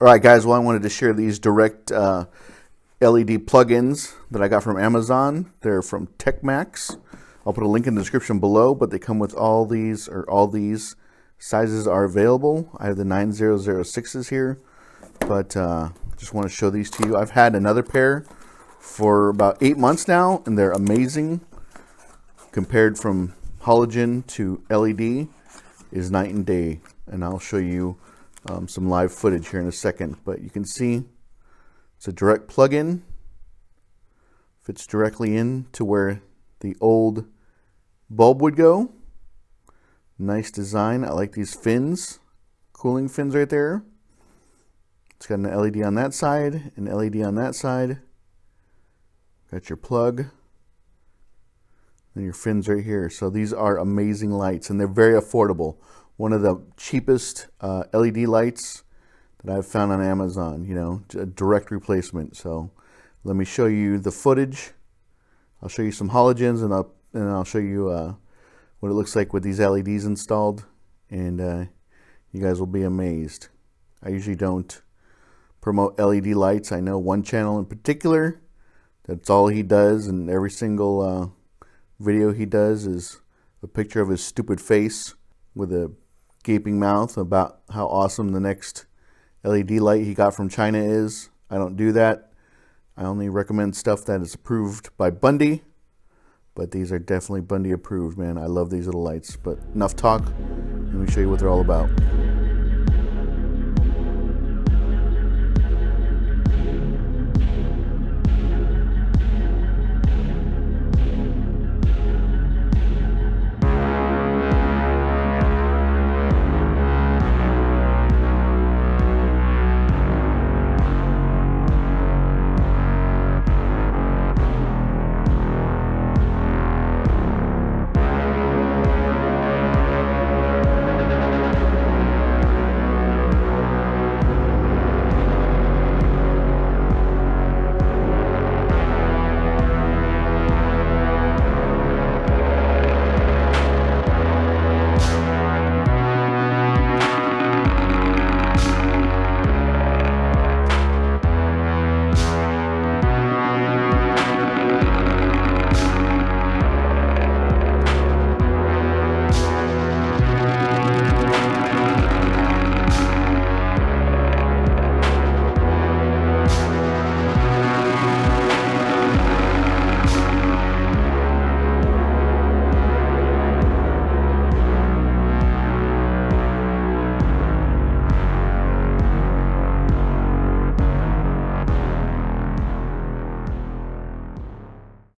All right, guys, well, I wanted to share these direct LED plugins that I got from Amazon. They're from TECHMAX. I'll put a link in the description below, but they come with all these sizes are available. I have the 9006s here, but just want to show these to you. I've had another pair for about 8 months now, and they're amazing. Compared from halogen to LED is night and day, and I'll show you some live footage here in a second. But you can see it's a direct plug-in, fits directly in to where the old bulb would go. Nice design. I like these fins, cooling fins right there. It's got an LED on that side, an LED on that side. Got your plug and your fins right here. So these are amazing lights, and they're very affordable. One of the cheapest LED lights that I've found on Amazon, you know, a direct replacement. So let me show you the footage. I'll show you some halogens, and I'll show you what it looks like with these LEDs installed, and you guys will be amazed. I usually don't promote LED lights. I know one channel in particular, that's all he does, and every single video he does is a picture of his stupid face with a gaping mouth about how awesome the next LED light he got from China is. I don't do that. I only recommend stuff that is approved by Bundy, but these are definitely Bundy approved, man. I love these little lights. But enough talk, let me show you what they're all about.